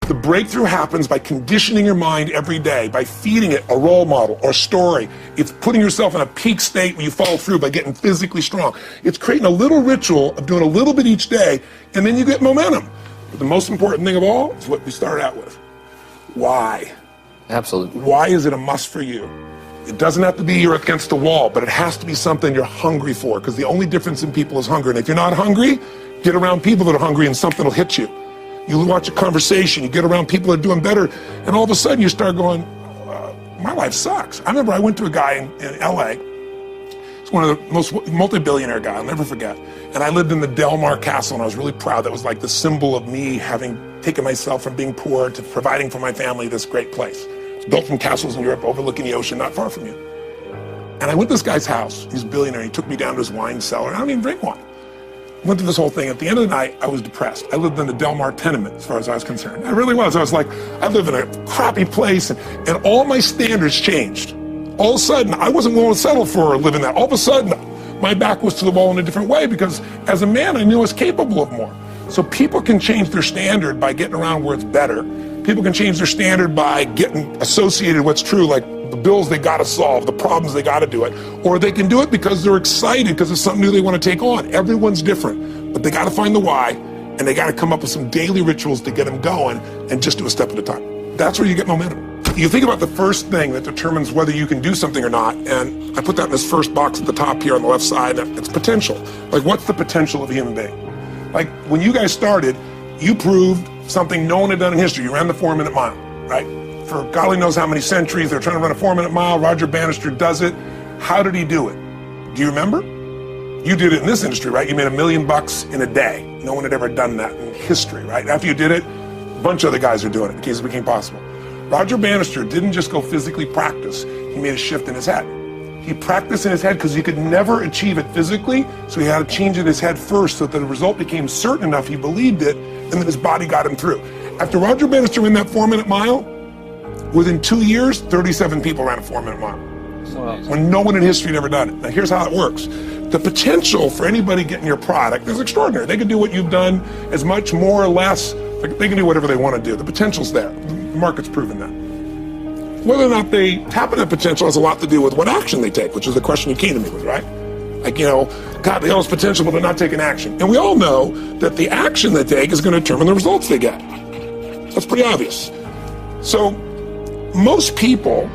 The breakthrough happens by conditioning your mind every day, by feeding it a role model or a story. It's putting yourself in a peak state where you follow through by getting physically strong. It's creating a little ritual of doing a little bit each day, and then you get momentum. But the most important thing of all is what we started out with. Why? Absolutely. Why is it a must for you? It doesn't have to be you're against the wall, but it has to be something you're hungry for, because the only difference in people is hunger. And if you're not hungry, get around people that are hungry and something will hit you. You watch a conversation, you get around people that are doing better, and all of a sudden you start going, my life sucks. I remember I went to a guy in LA. He's one of the most multi-billionaire guy, I'll never forget. And I lived in the Del Mar Castle, and I was really proud. That was like the symbol of me having taken myself from being poor to providing for my family this great place. It's built from castles in Europe overlooking the ocean, not far from you. And I went to this guy's house. He's a billionaire. He took me down to his wine cellar. I don't even drink wine. Went through this whole thing. At the end of the night, I was depressed. I lived in the Del Mar tenement, as far as I was concerned. I really was. I was like, I live in a crappy place, and all my standards changed. All of a sudden, I wasn't willing to settle for living that. All of a sudden, my back was to the wall in a different way, because as a man, I knew I was capable of more. So people can change their standard by getting around where it's better. People can change their standard by getting associated with what's true, like the bills they got to solve, the problems they got to do it, or they can do it because they're excited because it's something new they want to take on. Everyone's different, but they got to find the why, and they got to come up with some daily rituals to get them going, and just do a step at a time. That's where you get momentum. You think about the first thing that determines whether you can do something or not, and I put that in this first box at the top here on the left side. It's potential. Like, what's the potential of a human being? Like, when you guys started, you proved something no one had done in history. You ran the 4-minute mile, right? For God only knows how many centuries, they're trying to run a 4-minute mile. Roger Bannister does it. How did he do it? Do you remember? You did it in this industry, right? You made $1 million in a day. No one had ever done that in history, right? After you did it, a bunch of other guys are doing it because it became possible. Roger Bannister didn't just go physically practice. He made a shift in his head. He practiced in his head because he could never achieve it physically, so he had to change it in his head first so that the result became certain enough he believed it, and then his body got him through. After Roger Bannister ran that 4-minute mile, within 2 years, 37 people ran a 4-minute mile. When no one in history had ever done it. Now here's how it works. The potential for anybody getting your product is extraordinary. They can do what you've done as much, more or less. They can do whatever they want to do. The potential's there. The market's proven that. Whether or not they tap into that potential has a lot to do with what action they take, which is the question you came to me with, right? Like, you know, God, they all have potential, but they're not taking action. And we all know that the action they take is going to determine the results they get. That's pretty obvious. So most people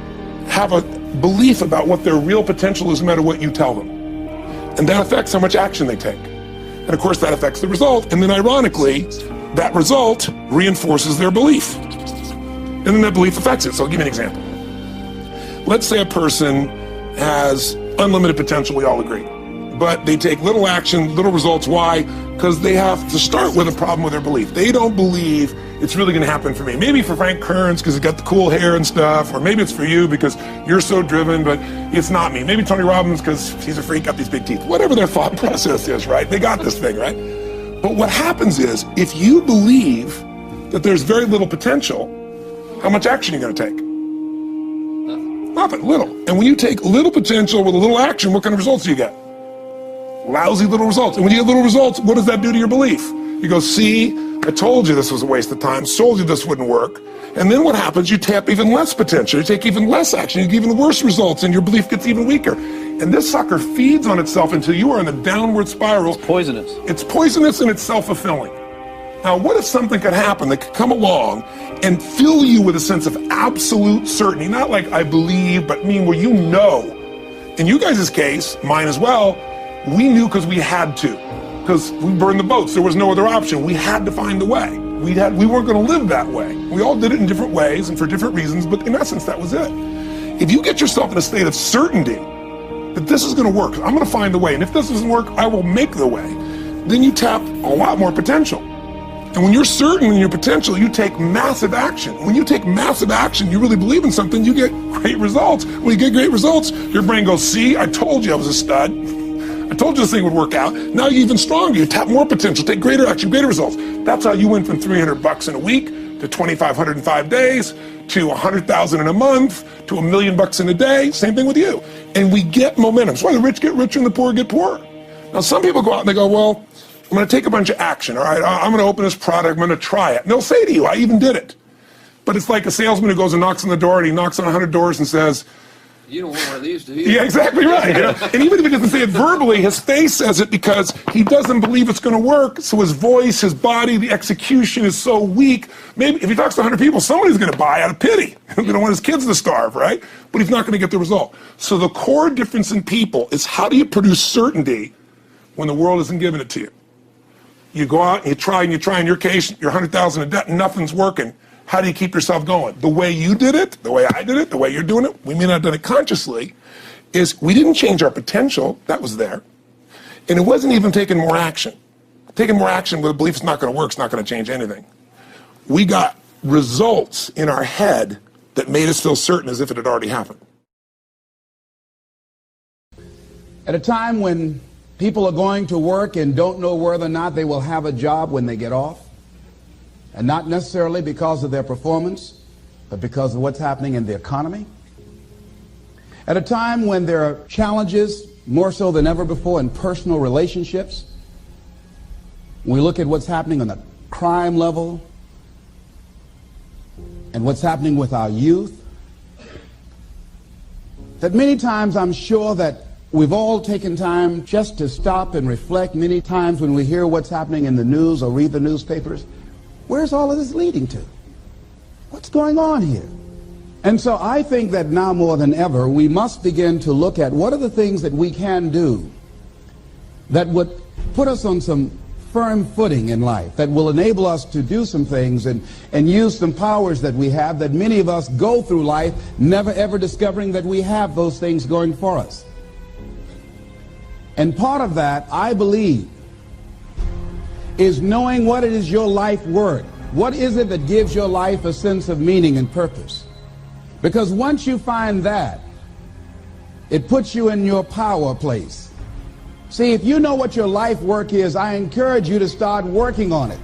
have a belief about what their real potential is no matter what you tell them. And that affects how much action they take. And of course that affects the result. And then ironically, that result reinforces their belief. And then that belief affects it. So I'll give you an example. Let's say a person has unlimited potential, we all agree. But they take little action, little results. Why? Because they have to start with a problem with their belief. They don't believe it's really going to happen for me. Maybe for Frank Kearns because he's got the cool hair and stuff, or maybe it's for you because you're so driven, but it's not me. Maybe Tony Robbins because he's a freak, got these big teeth. Whatever their thought process is, right? They got this thing, right? But what happens is, if you believe that there's very little potential, how much action are you going to take? Nothing, little. And when you take little potential with a little action, what kind of results do you get? Lousy little results. And when you get little results, what does that do to your belief? You go, see, I told you this was a waste of time, told you this wouldn't work. And then what happens? You tap even less potential, you take even less action, you get even worse results, and your belief gets even weaker. And this sucker feeds on itself until you are in a downward spiral. It's poisonous. It's poisonous and it's self-fulfilling. Now, what if something could happen that could come along and fill you with a sense of absolute certainty? Not like I believe, but mean where you know. In you guys' case, mine as well, we knew because we had to. Because we burned the boats. There was no other option. We had to find a way. We weren't going to live that way. We all did it in different ways and for different reasons, but in essence, that was it. If you get yourself in a state of certainty that this is going to work, I'm going to find the way, and if this doesn't work, I will make the way, then you tap a lot more potential. And when you're certain in your potential, you take massive action. When you take massive action, you really believe in something, you get great results. When you get great results, your brain goes, see, I told you I was a stud. I told you this thing would work out. Now you're even stronger. You tap more potential, take greater action, greater results. That's how you went from $300 in a week to $2,500 in 5 days to $100,000 in a month to $1 million in a day. Same thing with you. And we get momentum. That's why the rich get richer and the poor get poorer. Now some people go out and they go, well, I'm going to take a bunch of action, all right? I'm going to open this product, I'm going to try it. And they'll say to you, I even did it. But it's like a salesman who goes and knocks on the door, and he knocks on 100 doors and says, you don't want one of these, do you? yeah, exactly right. You know? And even if he doesn't say it verbally, his face says it because he doesn't believe it's going to work. So his voice, his body, the execution is so weak. Maybe if he talks to 100 people, somebody's going to buy out of pity. They don't want his kids to starve, right? But he's not going to get the result. So the core difference in people is how do you produce certainty when the world isn't giving it to you? You go out and you try, in your case, you're 100,000 in debt and nothing's working. How do you keep yourself going? The way you did it, the way I did it, the way you're doing it, we may not have done it consciously, is we didn't change our potential, that was there. And it wasn't even taking more action. Taking more action with a belief it's not going to work, it's not going to change anything. We got results in our head that made us feel certain as if it had already happened. At a time when people are going to work and don't know whether or not they will have a job when they get off, and not necessarily because of their performance, but because of what's happening in the economy. At a time when there are challenges, more so than ever before, in personal relationships. When we look at what's happening on the crime level and what's happening with our youth, that many times I'm sure that we've all taken time just to stop and reflect. Many times when we hear what's happening in the news or read the newspapers, where's all of this leading to? What's going on here? And so I think that now more than ever, we must begin to look at what are the things that we can do that would put us on some firm footing in life, that will enable us to do some things and use some powers that we have, that many of us go through life never ever discovering that we have those things going for us. And part of that, I believe, is knowing what it is your life worth. What is it that gives your life a sense of meaning and purpose? Because once you find that, it puts you in your power place. See, if you know what your life work is, I encourage you to start working on it.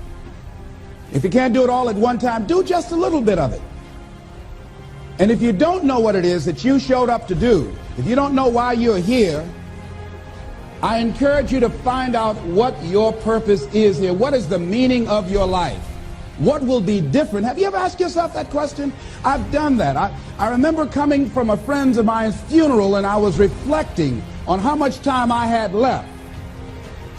If you can't do it all at one time, do just a little bit of it. And if you don't know what it is that you showed up to do, if you don't know why you're here, I encourage you to find out what your purpose is here. What is the meaning of your life? What will be different? Have you ever asked yourself that question? I've done that. I remember coming from a friend of mine's funeral and I was reflecting on how much time I had left.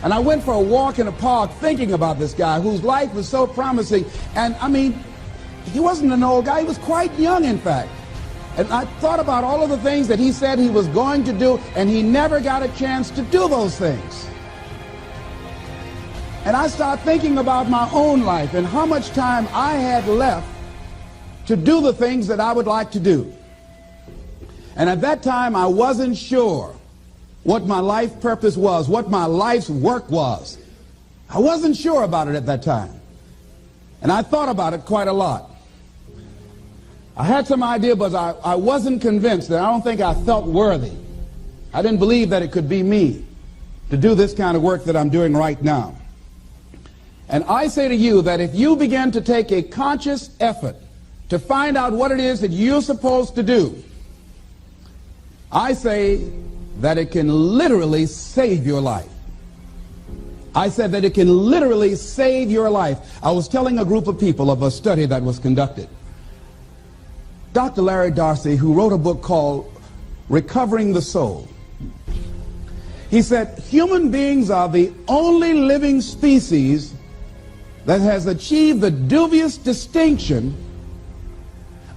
And I went for a walk in a park thinking about this guy whose life was so promising. And I mean, he wasn't an old guy, he was quite young in fact. And I thought about all of the things that he said he was going to do, and he never got a chance to do those things. And I started thinking about my own life and how much time I had left to do the things that I would like to do. And at that time, I wasn't sure what my life purpose was, what my life's work was. I wasn't sure about it at that time. And I thought about it quite a lot. I had some idea, but I wasn't convinced, and I don't think I felt worthy. I didn't believe that it could be me to do this kind of work that I'm doing right now. And I say to you that if you begin to take a conscious effort to find out what it is that you're supposed to do, I say that it can literally save your life. I said that it can literally save your life. I was telling a group of people of a study that was conducted. Dr. Larry Darcy, who wrote a book called Recovering the Soul, he said, human beings are the only living species that has achieved the dubious distinction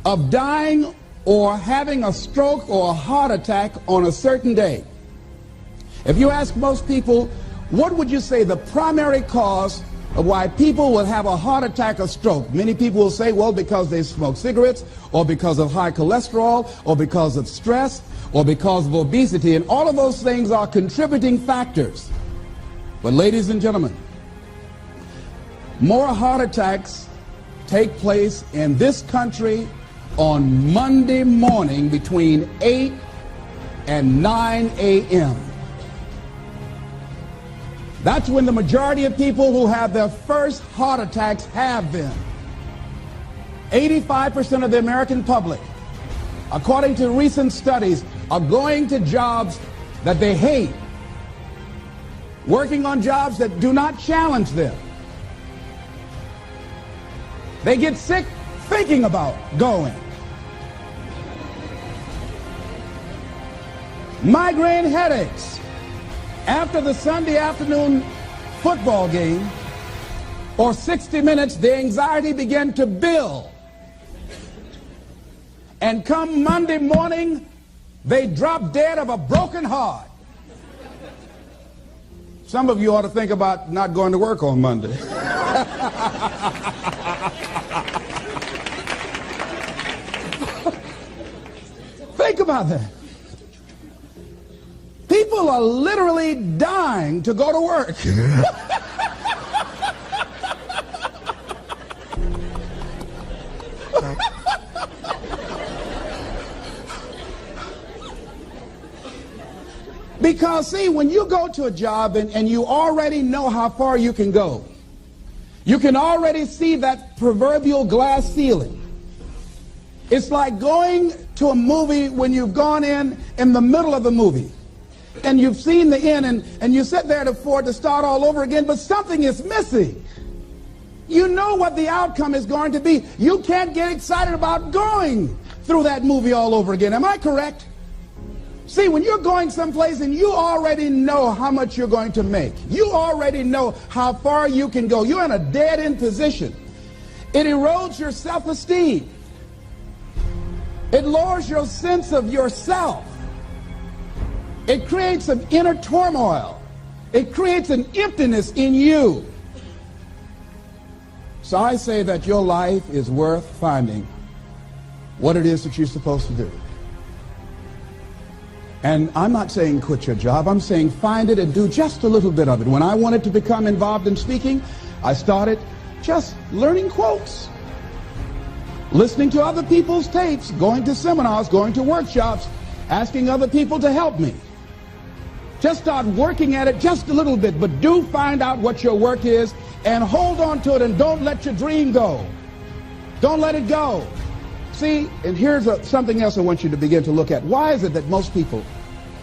of dying or having a stroke or a heart attack on a certain day. If you ask most people, what would you say the primary cause of why people will have a heart attack or stroke? Many people will say, well, because they smoke cigarettes, or because of high cholesterol, or because of stress, or because of obesity, and all of those things are contributing factors. But ladies and gentlemen, more heart attacks take place in this country on Monday morning between 8 and 9 a.m. That's when the majority of people who have their first heart attacks have them. 85% of the American public, according to recent studies, are going to jobs that they hate. working on jobs that do not challenge them. They get sick thinking about going. Migraine headaches after the Sunday afternoon football game or 60 minutes, the anxiety began to build. And come Monday morning, they drop dead of a broken heart. Some of you ought to think about not going to work on Monday. Think about that. People are literally dying to go to work. Because, see, when you go to a job and you already know how far you can go, you can already see that proverbial glass ceiling. It's like going to a movie when you've gone in the middle of the movie and you've seen the end and you sit there to start all over again, but something is missing. You know what the outcome is going to be. You can't get excited about going through that movie all over again. Am I correct? See, when you're going someplace and you already know how much you're going to make, you already know how far you can go, you're in a dead-end position. It erodes your self-esteem. It lowers your sense of yourself. It creates an inner turmoil. It creates an emptiness in you. So I say that your life is worth finding what it is that you're supposed to do. And I'm not saying quit your job. I'm saying find it and do just a little bit of it. When I wanted to become involved in speaking, I started just learning quotes, listening to other people's tapes, going to seminars, going to workshops, asking other people to help me. Just start working at it just a little bit, but do find out what your work is and hold on to it and don't let your dream go. Don't let it go. See, and here's something else I want you to begin to look at. Why is it that most people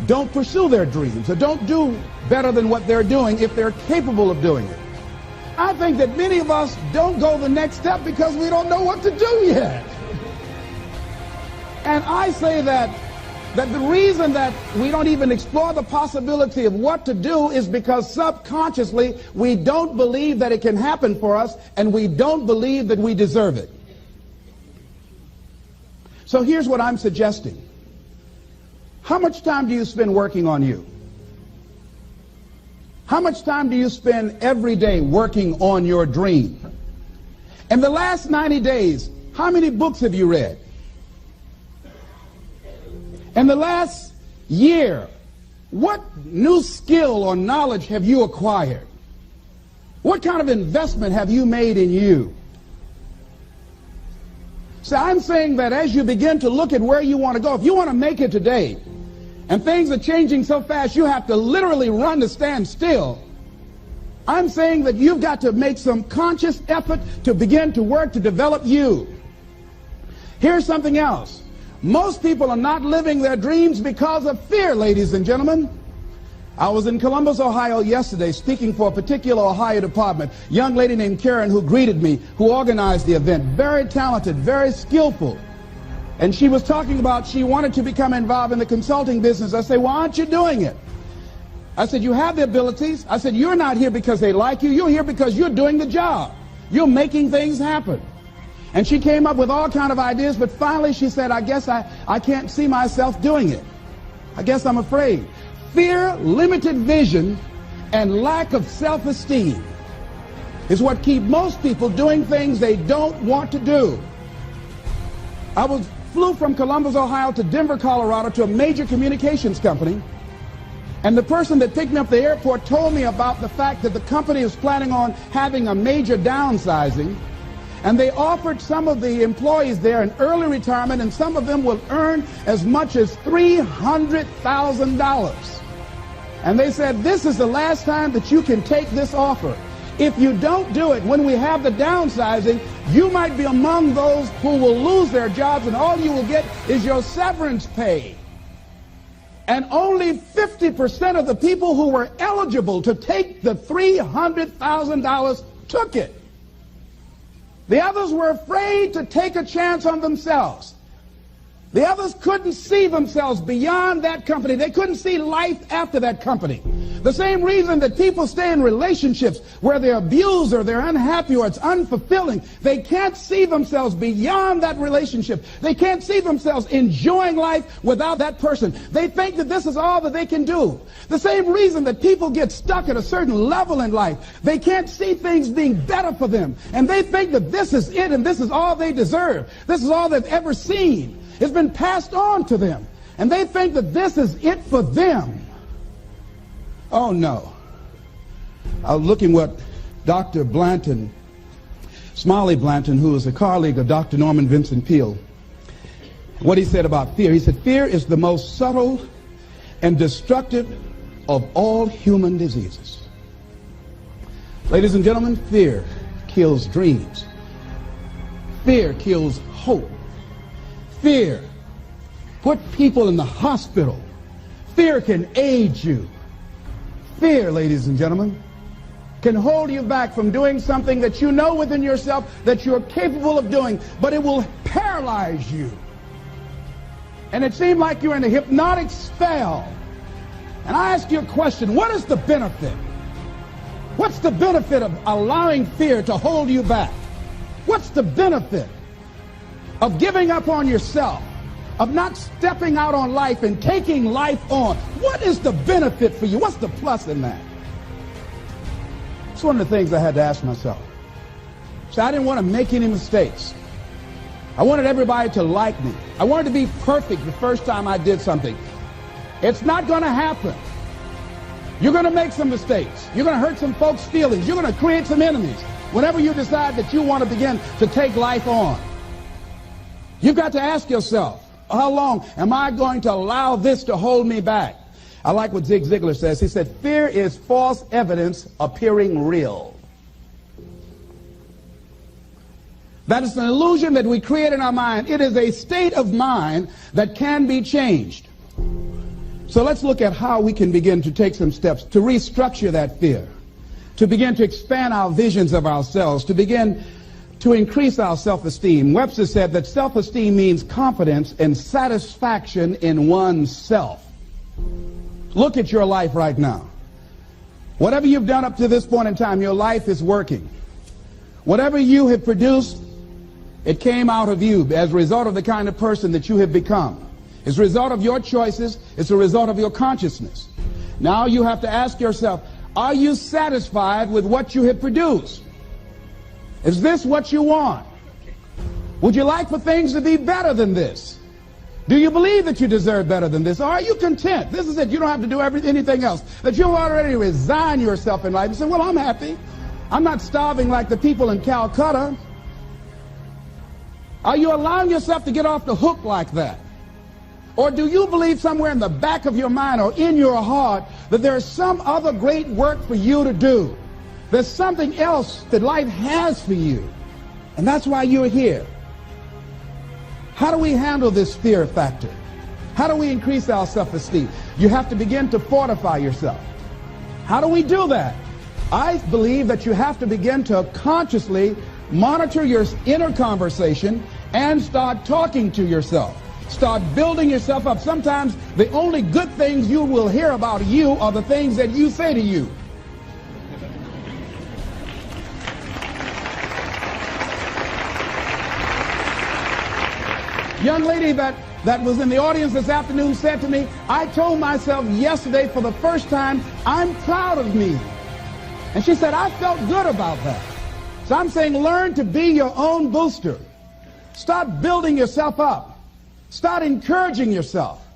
don't pursue their dreams or don't do better than what they're doing if they're capable of doing it? I think that many of us don't go the next step because we don't know what to do yet. And I say that the reason that we don't even explore the possibility of what to do is because subconsciously we don't believe that it can happen for us and we don't believe that we deserve it. So here's what I'm suggesting. How much time do you spend working on you? How much time do you spend every day working on your dream? In the last 90 days, how many books have you read? In the last year, what new skill or knowledge have you acquired? What kind of investment have you made in you? So I'm saying that as you begin to look at where you want to go, if you want to make it today, and things are changing so fast you have to literally run to stand still, I'm saying that you've got to make some conscious effort to begin to work to develop you. Here's something else. Most people are not living their dreams because of fear, ladies and gentlemen. I was in Columbus, Ohio yesterday speaking for a particular Ohio department. A young lady named Karen who greeted me, who organized the event. Very talented, very skillful. And she was talking about she wanted to become involved in the consulting business. I said, why aren't you doing it? I said, you have the abilities. I said, you're not here because they like you. You're here because you're doing the job. You're making things happen. And she came up with all kinds of ideas, but finally she said, I guess I can't see myself doing it. I guess I'm afraid. Fear, limited vision, and lack of self-esteem is what keep most people doing things they don't want to do. I flew from Columbus, Ohio to Denver, Colorado to a major communications company, and the person that picked me up at the airport told me about the fact that the company is planning on having a major downsizing, and they offered some of the employees there an early retirement, and some of them will earn as much as $300,000. And they said, this is the last time that you can take this offer. If you don't do it, when we have the downsizing, you might be among those who will lose their jobs, and all you will get is your severance pay. And only 50% of the people who were eligible to take the $300,000 took it. The others were afraid to take a chance on themselves. The others couldn't see themselves beyond that company. They couldn't see life after that company. The same reason that people stay in relationships where they're abused or they're unhappy or it's unfulfilling. They can't see themselves beyond that relationship. They can't see themselves enjoying life without that person. They think that this is all that they can do. The same reason that people get stuck at a certain level in life. They can't see things being better for them. And they think that this is it and this is all they deserve. This is all they've ever seen. It's been passed on to them. And they think that this is it for them. Oh, no. I was looking what Dr. Blanton, Smiley Blanton, who is a colleague of Dr. Norman Vincent Peale, what he said about fear. He said, fear is the most subtle and destructive of all human diseases. Ladies and gentlemen, fear kills dreams. Fear kills hope. Fear put people in the hospital. Fear can age you. Fear, ladies and gentlemen, can hold you back from doing something that you know within yourself that you're capable of doing, but it will paralyze you. And it seemed like you're in a hypnotic spell. And I ask you a question, what is the benefit? What's the benefit of allowing fear to hold you back? What's the benefit of giving up on yourself, of not stepping out on life and taking life on? What is the benefit for you? What's the plus in that? It's one of the things I had to ask myself. So I didn't want to make any mistakes. I wanted everybody to like me. I wanted to be perfect the first time I did something. It's not going to happen. You're going to make some mistakes. You're going to hurt some folks' feelings. You're going to create some enemies whenever you decide that you want to begin to take life on. You've got to ask yourself, how long am I going to allow this to hold me back? I like what Zig Ziglar says. He said, fear is false evidence appearing real. That is an illusion that we create in our mind. It is a state of mind that can be changed. So let's look at how we can begin to take some steps to restructure that fear, to begin to expand our visions of ourselves, to begin to increase our self-esteem. Webster said that self-esteem means confidence and satisfaction in oneself. Look at your life right now. Whatever you've done up to this point in time, your life is working. Whatever you have produced, it came out of you as a result of the kind of person that you have become. It's a result of your choices. It's a result of your consciousness. Now you have to ask yourself, are you satisfied with what you have produced? Is this what you want? Would you like for things to be better than this? Do you believe that you deserve better than this? Or are you content? This is it. You don't have to do anything else. That you'll already resign yourself in life and say, well, I'm happy. I'm not starving like the people in Calcutta. Are you allowing yourself to get off the hook like that? Or do you believe somewhere in the back of your mind or in your heart that there's some other great work for you to do? There's something else that life has for you. And that's why you're here. How do we handle this fear factor? How do we increase our self-esteem? You have to begin to fortify yourself. How do we do that? I believe that you have to begin to consciously monitor your inner conversation and start talking to yourself. Start building yourself up. Sometimes the only good things you will hear about you are the things that you say to you. Young lady that was in the audience this afternoon said to me, I told myself yesterday for the first time, I'm proud of me. And she said, I felt good about that. So I'm saying learn to be your own booster. Start building yourself up. Start encouraging yourself.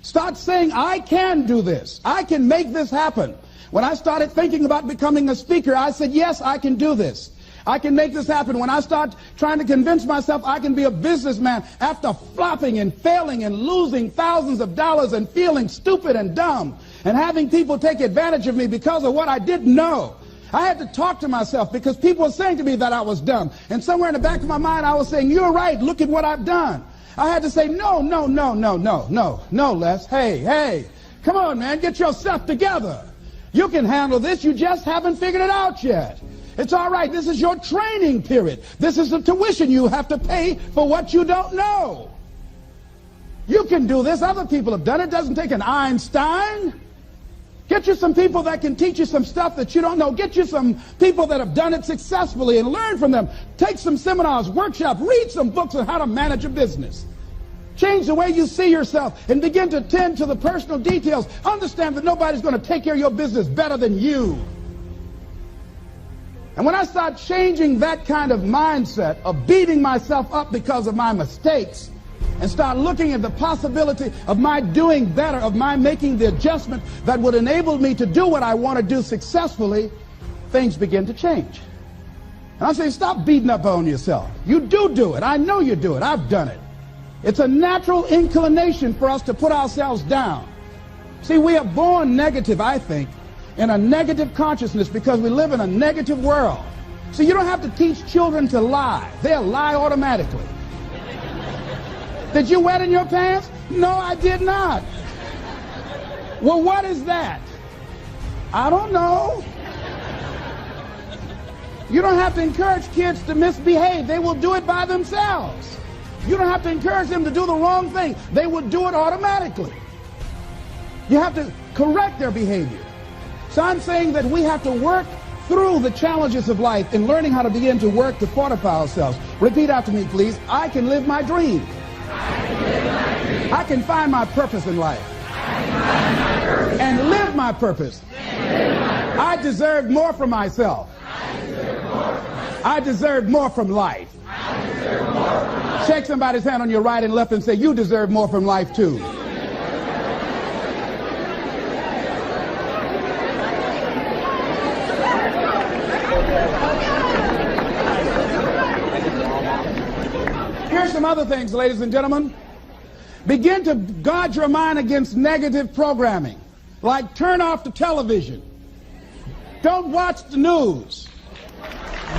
Start saying, I can do this. I can make this happen. When I started thinking about becoming a speaker, I said, yes, I can do this. I can make this happen. When I start trying to convince myself I can be a businessman after flopping and failing and losing thousands of dollars and feeling stupid and dumb and having people take advantage of me because of what I didn't know. I had to talk to myself because people were saying to me that I was dumb. And somewhere in the back of my mind, I was saying, you're right. Look at what I've done. I had to say, no, no, no, no, no, no, no, Les. Hey, come on, man, get yourself together. You can handle this. You just haven't figured it out yet. It's all right. This is your training period. This is the tuition you have to pay for what you don't know. You can do this. Other people have done it. It doesn't take an Einstein. Get you some people that can teach you some stuff that you don't know. Get you some people that have done it successfully and learn from them. Take some seminars, workshops, read some books on how to manage a business. Change the way you see yourself and begin to tend to the personal details. Understand that nobody's going to take care of your business better than you. And when I start changing that kind of mindset of beating myself up because of my mistakes and start looking at the possibility of my doing better, of my making the adjustment that would enable me to do what I want to do successfully, things begin to change. And I say, stop beating up on yourself. You do it. I know you do it. I've done it. It's a natural inclination for us to put ourselves down. See, we are born negative, I think, in a negative consciousness because we live in a negative world. So you don't have to teach children to lie. They'll lie automatically. Did you wet in your pants? No, I did not. Well, what is that? I don't know. You don't have to encourage kids to misbehave. They will do it by themselves. You don't have to encourage them to do the wrong thing. They will do it automatically. You have to correct their behavior. So I'm saying that we have to work through the challenges of life in learning how to begin to work to fortify ourselves. Repeat after me, please. I can live my dream. I can find my purpose in life. And live my purpose. I deserve more from myself. I deserve more from life. Shake somebody's hand on your right and left and say, you deserve more from life too. Here's some other things, ladies and gentlemen. Begin to guard your mind against negative programming, like turn off the television. Don't watch the news.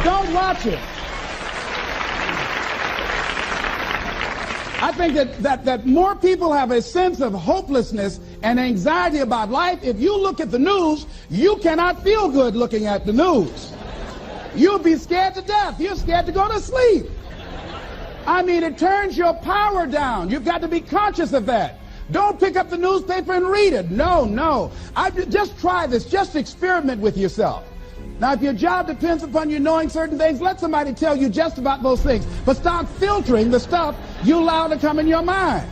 Don't watch it. I think that more people have a sense of hopelessness and anxiety about life. If you look at the news, you cannot feel good looking at the news. You'll be scared to death. You're scared to go to sleep. I mean, it turns your power down. You've got to be conscious of that. Don't pick up the newspaper and read it. No. Just try this. Just experiment with yourself. Now, if your job depends upon you knowing certain things, let somebody tell you just about those things. But start filtering the stuff you allow to come in your mind.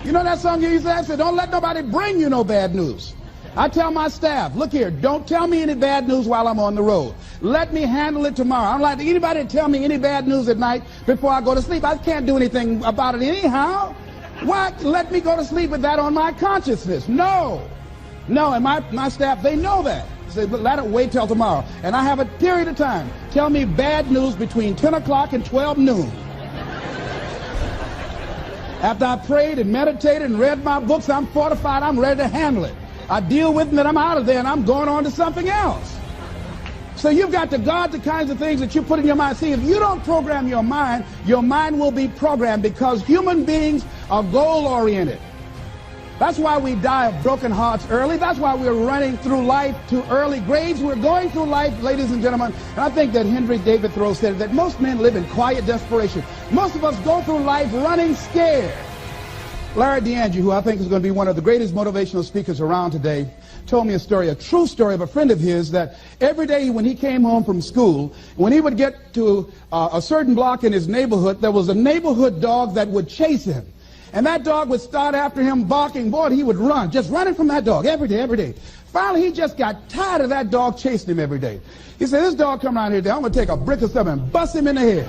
You know that song you used to say, don't let nobody bring you no bad news. I tell my staff, look here, don't tell me any bad news while I'm on the road. Let me handle it tomorrow. I don't like anybody to tell me any bad news at night before I go to sleep. I can't do anything about it anyhow. Why let me go to sleep with that on my consciousness? No, and my staff, they know that. Say, let it wait till tomorrow. And I have a period of time. Tell me bad news between 10 o'clock and 12 noon. After I prayed and meditated and read my books, I'm fortified, I'm ready to handle it. I deal with it and I'm out of there and I'm going on to something else. So you've got to guard the kinds of things that you put in your mind. See, if you don't program your mind will be programmed because human beings are goal-oriented. That's why we die of broken hearts early. That's why we're running through life to early graves. We're going through life, ladies and gentlemen. And I think that Henry David Thoreau said that most men live in quiet desperation. Most of us go through life running scared. Larry DeAndre, who I think is going to be one of the greatest motivational speakers around today, told me a story, a true story of a friend of his, that every day when he came home from school, when he would get to a certain block in his neighborhood, there was a neighborhood dog that would chase him. And that dog would start after him barking. Boy, he would run, just running from that dog every day. Finally, he just got tired of that dog chasing him every day. He said, this dog come around here today, I'm going to take a brick or something and bust him in the head.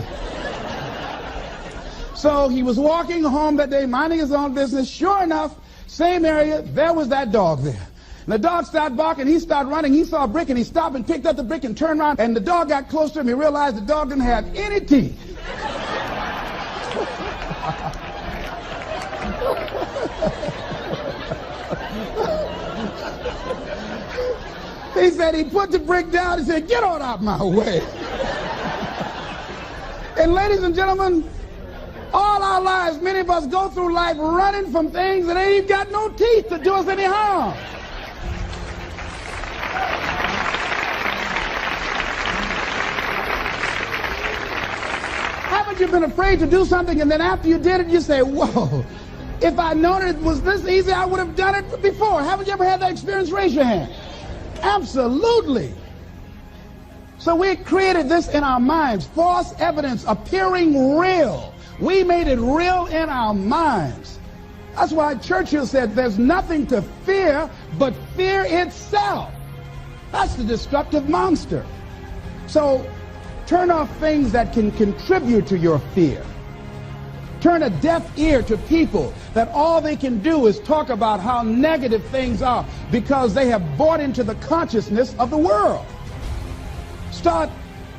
So he was walking home that day, minding his own business. Sure enough, same area, there was that dog there. And the dog started barking, he started running, he saw a brick and he stopped and picked up the brick and turned around. And the dog got close to him, he realized the dog didn't have any teeth. He said he put the brick down and said, get on out my way. And ladies and gentlemen, all our lives, many of us go through life running from things that ain't even got no teeth to do us any harm. Haven't you been afraid to do something, and then after you did it, you say, whoa, if I'd known it was this easy, I would have done it before. Haven't you ever had that experience? Raise your hand. Absolutely. So we created this in our minds, false evidence appearing real. We made it real in our minds. That's why Churchill said there's nothing to fear but fear itself. That's the destructive monster. So turn off things that can contribute to your fear. Turn a deaf ear to people that all they can do is talk about how negative things are because they have bought into the consciousness of the world. Start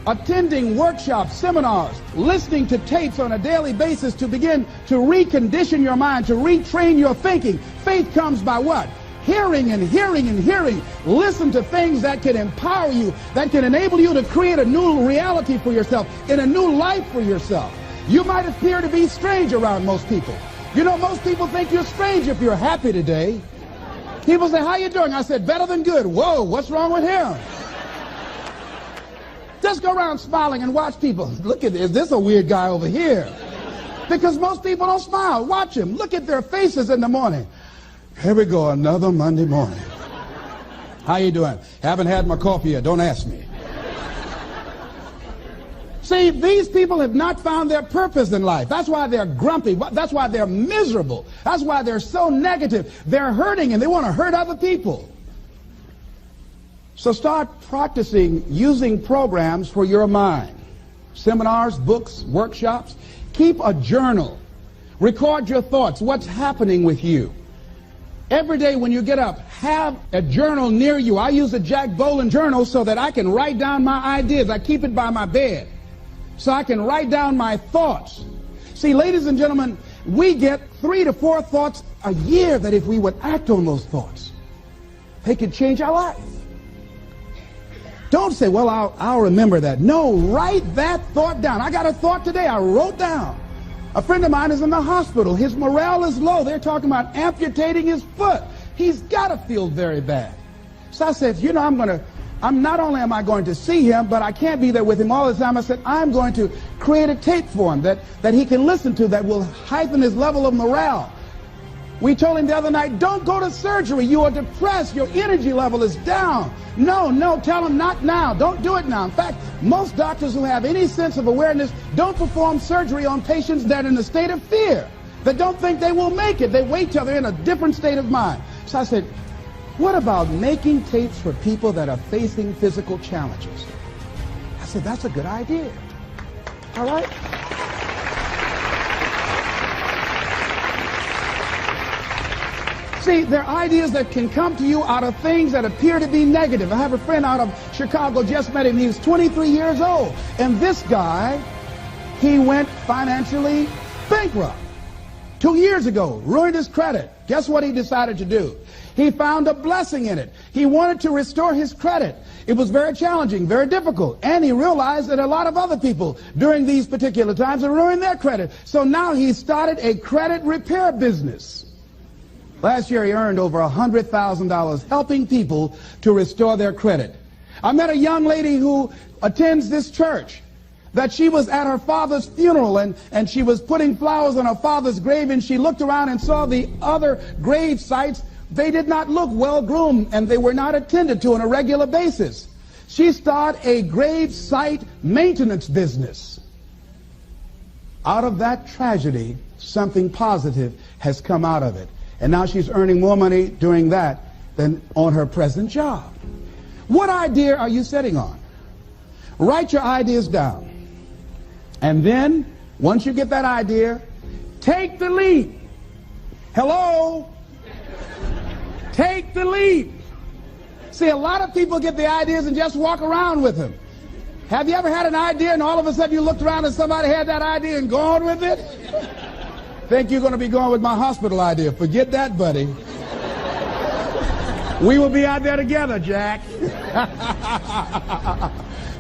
attending workshops, seminars, listening to tapes on a daily basis to begin to recondition your mind, to retrain your thinking. Faith comes by what? Hearing and hearing and hearing. Listen to things that can empower you, that can enable you to create a new reality for yourself, in a new life for yourself. You might appear to be strange around most people. You know, most people think you're strange if you're happy today. People say, how you doing? I said, better than good. Whoa, what's wrong with him? Just go around smiling and watch people. Look at this. Is this a weird guy over here? Because most people don't smile. Watch them. Look at their faces in the morning. Here we go, another Monday morning. How you doing? Haven't had my coffee yet. Don't ask me. See, these people have not found their purpose in life. That's why they're grumpy. That's why they're miserable. That's why they're so negative. They're hurting and they want to hurt other people. So start practicing using programs for your mind. Seminars, books, workshops. Keep a journal. Record your thoughts. What's happening with you? Every day when you get up, have a journal near you. I use a Jack Boland journal so that I can write down my ideas. I keep it by my bed so I can write down my thoughts. See, ladies and gentlemen, we get 3 to 4 thoughts a year that if we would act on those thoughts, they could change our life. Don't say, well, I'll remember that. No, write that thought down. I got a thought today I wrote down. A friend of mine is in the hospital. His morale is low. They're talking about amputating his foot. He's got to feel very bad. So I said, you know, not only am I going to see him, but I can't be there with him all the time. I said, I'm going to create a tape for him that he can listen to that will heighten his level of morale. We told him the other night, don't go to surgery. You are depressed. Your energy level is down. No, tell him not now. Don't do it now. In fact, most doctors who have any sense of awareness don't perform surgery on patients that are in a state of fear, that don't think they will make it. They wait till they're in a different state of mind. So I said, what about making tapes for people that are facing physical challenges? I said, that's a good idea. All right? See, there are ideas that can come to you out of things that appear to be negative. I have a friend out of Chicago, just met him. He was 23 years old. And this guy, he went financially bankrupt. 2 years ago, ruined his credit. Guess what he decided to do? He found a blessing in it. He wanted to restore his credit. It was very challenging, very difficult. And he realized that a lot of other people during these particular times are ruining their credit. So now he started a credit repair business. Last year he earned over $100,000 helping people to restore their credit. I met a young lady who attends this church, that she was at her father's funeral and she was putting flowers on her father's grave, and she looked around and saw the other grave sites. They did not look well groomed and they were not attended to on a regular basis. She started a grave site maintenance business. Out of that tragedy, something positive has come out of it. And now she's earning more money doing that than on her present job. What idea are you sitting on? Write your ideas down. And then, once you get that idea, take the leap. Hello? Take the leap. See, a lot of people get the ideas and just walk around with them. Have you ever had an idea and all of a sudden you looked around and somebody had that idea and gone with it? Think you're going to be going with my hospital idea. Forget that, buddy. We will be out there together, Jack.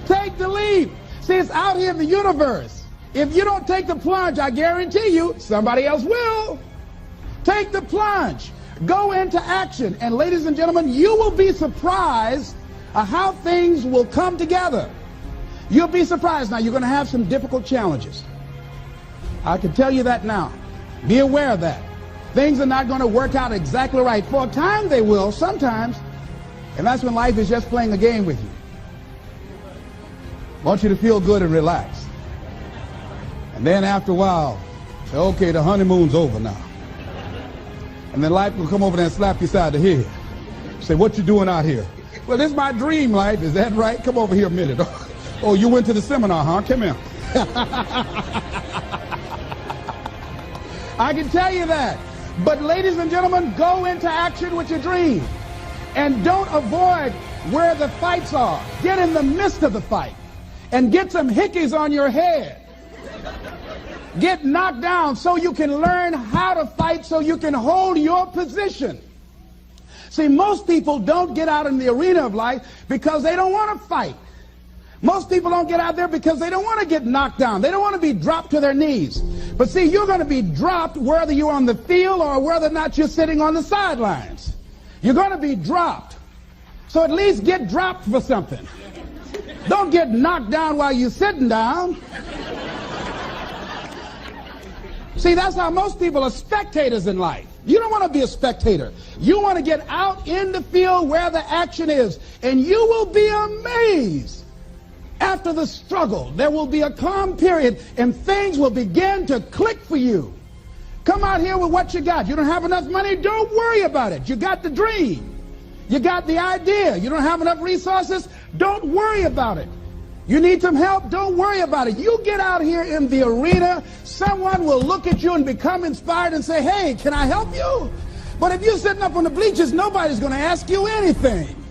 Take the leap. See, it's out here in the universe. If you don't take the plunge, I guarantee you, somebody else will. Take the plunge. Go into action. And ladies and gentlemen, you will be surprised at how things will come together. You'll be surprised. Now, you're going to have some difficult challenges. I can tell you that now. Be aware of that. Things are not going to work out exactly right. For a time they will, sometimes. And that's when life is just playing a game with you. I want you to feel good and relax. And then after a while, say, okay, the honeymoon's over now. And then life will come over there and slap you side the head. Say, what you doing out here? Well, this is my dream life. Is that right? Come over here a minute. Oh, you went to the seminar, huh? Come here. I can tell you that. But ladies and gentlemen, go into action with your dream. And don't avoid where the fights are. Get in the midst of the fight. And get some hickeys on your head. Get knocked down so you can learn how to fight, so you can hold your position. See, most people don't get out in the arena of life because they don't want to fight. Most people don't get out there because they don't want to get knocked down. They don't want to be dropped to their knees. But see, you're going to be dropped whether you're on the field or whether or not you're sitting on the sidelines. You're going to be dropped. So at least get dropped for something. Don't get knocked down while you're sitting down. See, that's how most people are spectators in life. You don't want to be a spectator. You want to get out in the field where the action is. And you will be amazed. After the struggle, there will be a calm period and things will begin to click for you. Come out here with what you got. You don't have enough money? Don't worry about it. You got the dream. You got the idea. You don't have enough resources? Don't worry about it. You need some help? Don't worry about it. You get out here in the arena, someone will look at you and become inspired and say, hey, can I help you? But if you're sitting up on the bleachers, nobody's going to ask you anything.